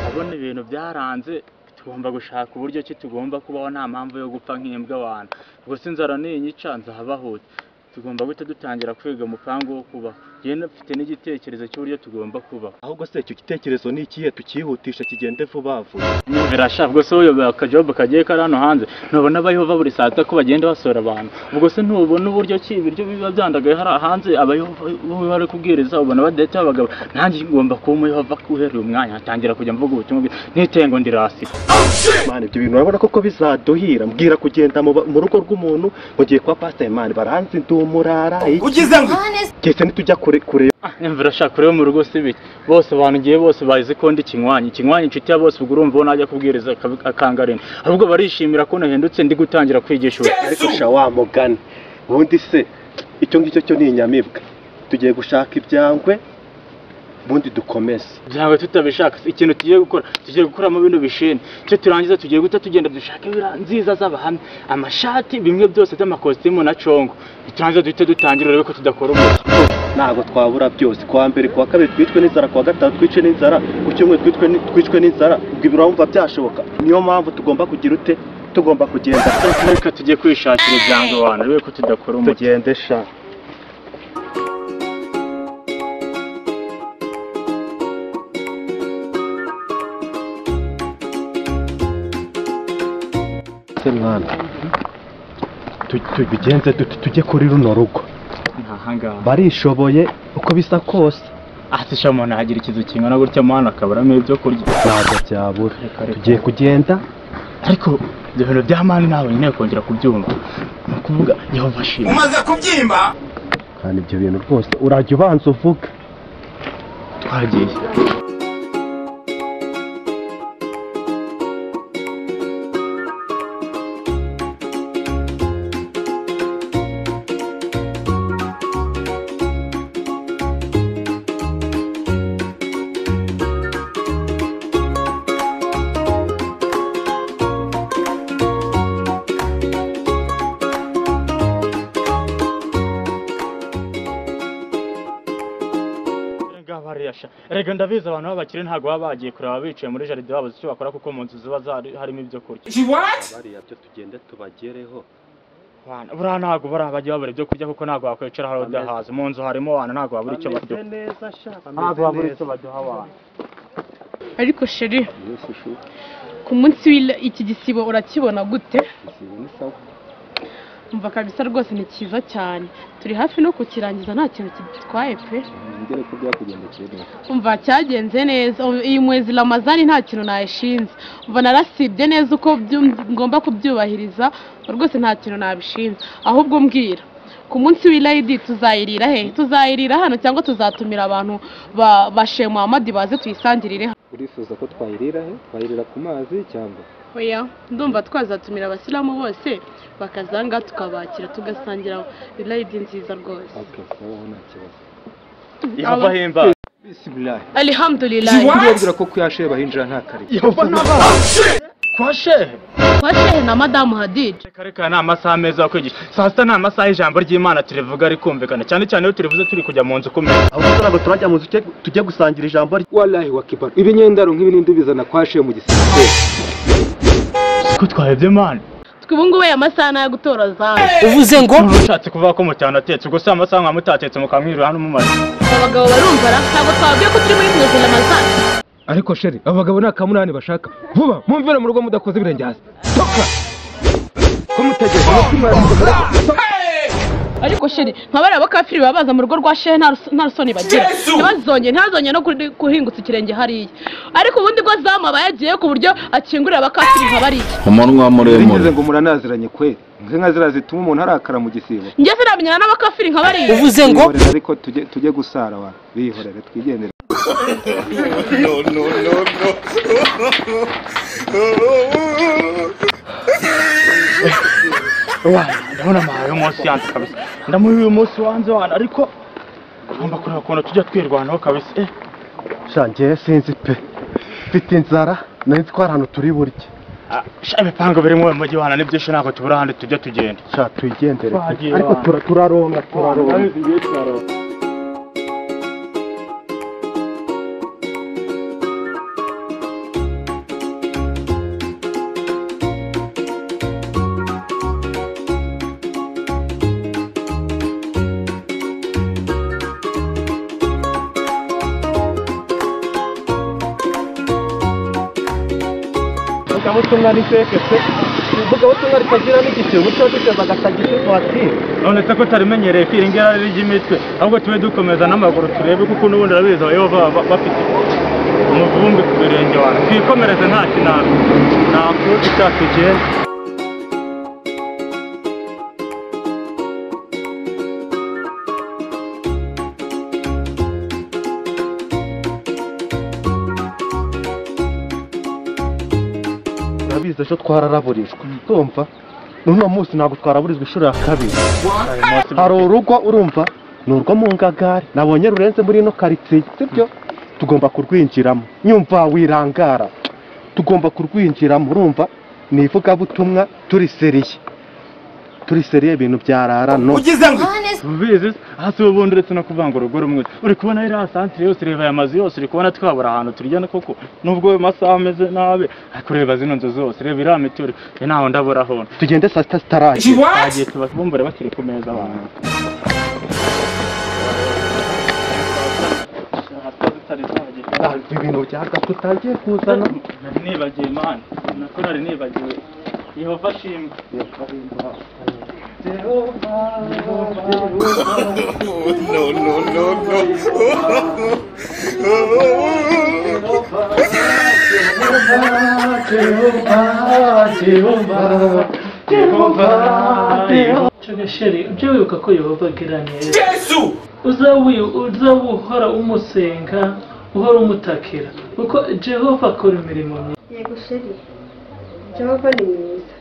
abona ibintu byaranze tugomba gushaka uburyo ki tugomba kubaho nta mpamvu yo gupfa nk'imbwa abantu ubwo sinzara n'inyica nzahabahute tugomba guhita dutangira kwiga umupango wo kubaho yenda mfite n'igitekerezo cy'uburyo tugomba kubaho ahubwo se icyo gitekerezo ni ikihe tukihutisha kigende vuba vuba birashabwa se uyoboye akajobo kagiye kari hano hanze ntubona abayehova buri saa sita ko bagenda basora abantu ubwo se ntubona uburyo ki ibiryo biba byandagaye hari hanze abayehova bari kubwiriza ubona badeta abagabo nanjye ngomba kuba umuyehova uhereye umwanya atangira kujya mvuga ubutumwa n'itengo ndirasi mani ibyo bintu urabona koko bizaduhira mbwira kugenda mu rugo rw'umuntu mugiye kwa pastor mani baranze ndumurara ugize ngo kese nitujya kure Nemvira shaka kureba mu rugo sibiki bose abantu ngiye bose bayize ko ndi kinywanyi inshuti ya bose ubwo urumva najya kubwiriza akangarene ahubwo barishimira ko nahindutse ndi gutangira kwigisha ariko sha wa mugani ubundi se icyo ngicyo cyo ni inyamibwa tugiye gushaka ibyangwe bundi dukomeze byangwe tutabishaka ikintu tugiye gukora mu bintu bishene cyo turangiza tugiye guta tugenda dushaka ibira nziza z'abahamya amashati bimwe byose by'amakositimu na congo turangiza duhite dutangira rebe ko tudakora umuti ntago twabura byose kwa mbere kwa kabiri twitwe n'inzara kwa gatatu twice n'inzara ku cyumweru twicwe n'inzara ubwo birumva byashoboka niyo mpamvu tugomba kugira ute tugomba kugenda reka tugiye kwishakira ibyangwe wana rebe ko tudakora umuti tugende sha mwana tubigenze tujye kuri runo rugo barishoboye uko bisa kose atisha umuntu agira ikizu kingana gutya mwana akaburamo ibyo kurya ntabwo byabura tugiye kugenda ariko ibyo bintu bya mani ntabwo nyine kongera kubyumva ni ukuvuga yehova ashimwe umaze kubyimba kandi ibyo bintu rwose urajya ubanza uvuga twagiye Erega ndabizi abantu b'abakire ntago baba bagiye kureba bicaye muri jaride babuze icyo bakora kuko mu nzu ziba harimo ibyo kurya bariya byo tugende tubagereho buriya ntago bajya babura ibyo kurya kuko ntago bakwicara hari udahaze mu nzu harimo abantu ntago babura icyo barya ntago babura icyo baduha abantu ariko sheri ku munsi iki gisibo urakibona gute umva kabisa rwose ni cyiza cyane turi hafi no kukirangiza nta kintu kidutwaye pe umva cyagenze neza iyi mwezi Ramazani nta kintu nayishinze umva narasibye neza uko ngomba kubyubahiriza rwose nta kintu nabishinze ahubwo mbwira ku munsi w'Eid tuzayirira he tuzayirira hano cyangwa tuzatumira abantu ba Sheikh Muhammad baze tuyisangirire urifuza ko twayirira he twayirira ku mazi cyangwa oya ndumva twazatumira abasilamu bose bakazanga tukabakira tugasangira Eid nziza rwose okay sawa nta kibazo Yehova hemba bismillah alhamdulillah ndibwira ko kuyashe bahinjira nta kare Yehova kwa shehe na madamu Hadid reka ni amasaha meza yo kwigisha saa sita ni amasaha y'ijambo ry'Imana turivuga ari kumvikana cyane cyane iyo turivuze turi kujya mu nzu kumenya ahubwo ntabwo turajya mu nzu tujye gusangira ijambo wallahi wakibar ibinyendaro nk'ibinindi bizana kwa shehe mu gisirikare ko twahebye Imana twibungu we amasaha na gutora zawe uvuze ngo ushatse kuvuga ko mucyana atetse ubwo se amasaha nka mutatetse mukamwirira hano mu mazi abagabo barumva ntabwo twabwiye ko turi muri mwezi Ramazani ariko sheri abagabo nta kamunani bashaka vuba mumvire mu rugo mudakoze ibirenge hasi toka ko mutegeze ariko sheri nkabari abakafiri babaza mu rugo rwa shehe nta rusoni bagira ntazonye no kuhingutsa ikirenge hariya ariko ubundi bwo zama yagiye ku buryo akingurira abakafiri nkabariye umunwa muremure ngo muranaziranye kweri nka zira zituma umuntu arakara mu gisibo njye sinamenyana n'abakafiri nkabariye uvuze ngo ariko tujye gusara wa bihorere twigendere ndabona amahaye umunsi yanze kabisa ndamuha uyu munsi wanze wana ariko ngomba kureba ukuntu tujya twirwanaho kabisa shangiye sinzi pe mfite inzara nari twari hano turi burya ibipangu biri mu mujyi wana n'ibyinshi ntabwo tubura ahandi tujya tugenda. Sha twigendere. Twagiye Ariko turaronga. Ubutumwa ni feke se ubutumwa ritagira n'igiciro mucyo duteza agatagisi twatsinda none se ko tarimenyereye kwiringira ry'imitwe ahubwo tube dukomeza n'amaguru turebe kuko n'ubundi arabizi abayobo bafite umuvumbi ku birenge wana twikomereze nta kintu nta kundi cyatugenda. urabizi ejo twararaburijwe urumva n'uno munsi ntabwo twaraburizwa inshuro ya kabiri hari urugo urumva ni urwo mu ngagari nabonye rurenze muri ino karitsiye sibyo tugomba kurwinjiramo nyumva wirangara tugomba kurwinjiramo urumva ni ivugabutumwa turi seriye ibintu byarara no ugize ngo ubizi hasi ubundi uretse no kuvanga urugo rumwe uri kubona iriya santere yose reba aya mazu yose uri kubona twabura ahantu turyana koko nubwo ayo masaha ameze nabi ariko reba zino nzu zose reba iriya mituri ntaho ndabura aho tugende saa sita zitaraje twagiye tubabumbure bakiri ku meza abantu ibintu byaga tutangiye kuzana nibagiye mani nako nari nibagiwe Yehova ashimwe Chagasheri ujye wibuka ko Yehova agira neza uzawuhora umusenga uhora umutakira kuko Jehova akora imirimo myiza. Yego sheri Jehova ni mwiza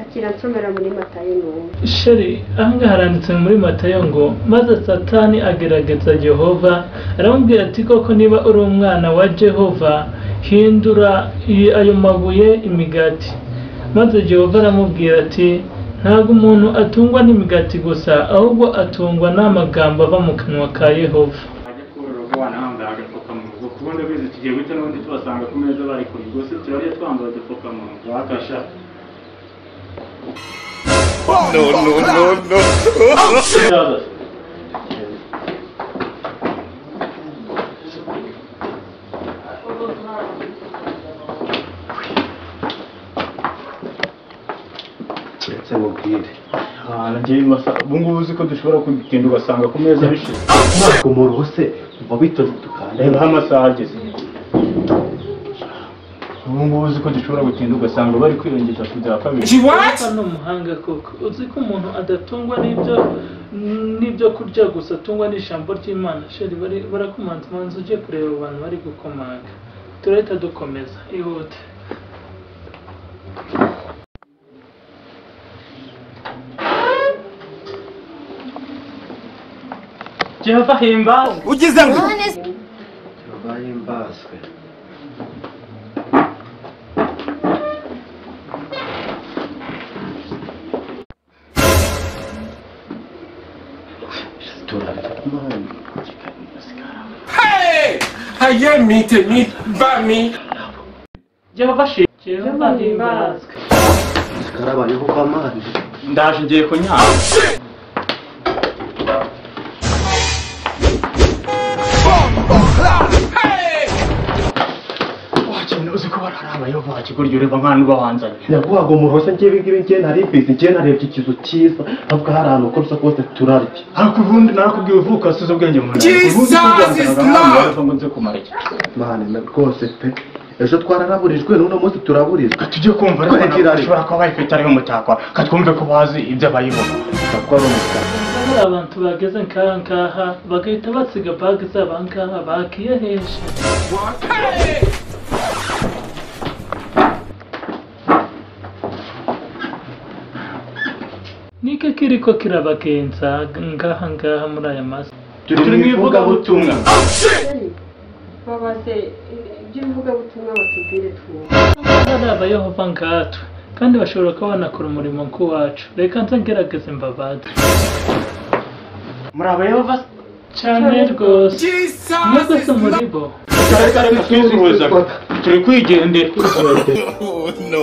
akira nsomera muri Matayo n'umwe. Sheri ahangaha haranditse muri Matayo ngo maze Satani agerageza Jehova aramubwira ati koko niba uri umwana wa Jehova hindura ayo mabuye imigati. Maze Jehova aramubwira ati ntabwo umuntu atungwa n'imigati gusa ahubwo atungwa n'amagambo ava mu kanwa ka Yehova. Kubundi bizi tugiye guhita n'ubundi tubasanga ku meza bari kuri gusa turariye twambaye udupfukamunwa wakasha. No. ndetse mubwire nagiye ubungubu uzi ko dushobora kugenda ugasanga ku meza bishize ntabwo muruhuse uba bitoze tukanda reba amasaha ageze ubungubu uzi ko dushobora gutinda ugasanga bari kwiyongeza ku bya kabiri ni umuhanga koko uzi ko umuntu adatungwa n'ibyo kurya gusa atungwa n'ijambo ry'Imana. Sheri barakomanza manza ujye kureba abantu bari gukomanga turahita dukomeza ihute. Jehova himbazwe ugize ngo Jehova himbazwe Hey! Haye meet bami. Jehova himbazwe karabayeho kwa mari ndaje ngiye kunyara uzi ko bararabayeho bakigurya ureba nk'ahantu bahanzanye nyaguhaga umurosa njye bingibi njye naribizi njye narebye ikizu cyiza ntabwo hari ahantu uko rusa kose turarya ariko ubundi narakubwiye uvuka asize ubwenge mu ngo nze kumara iki mani rwose pe ejo twararaburijwe n'uno munsi turaburizwa tujye kumva ariko ashobora kuba bayifite ariho umutakwa katwumve ko bazi ibyo abayivuga akora umutaka hari abantu bageze ngaha bagahita basiga bag zabo ngaha bakiyahesha. Nike kiriko kirabagenza ngaha muri aya mazi turi mu ivugabutumwa babaze iby'ivugabutumwa batubwire twumva. hari abayehova nkatwe kandi bashobora kuba banakora umurimo nk'uwacu. Reka nze ngerageze mbabaze. muri abayehova Cyane rwose. Mwese se muri bo. reka twizuruza turi kwigendera No.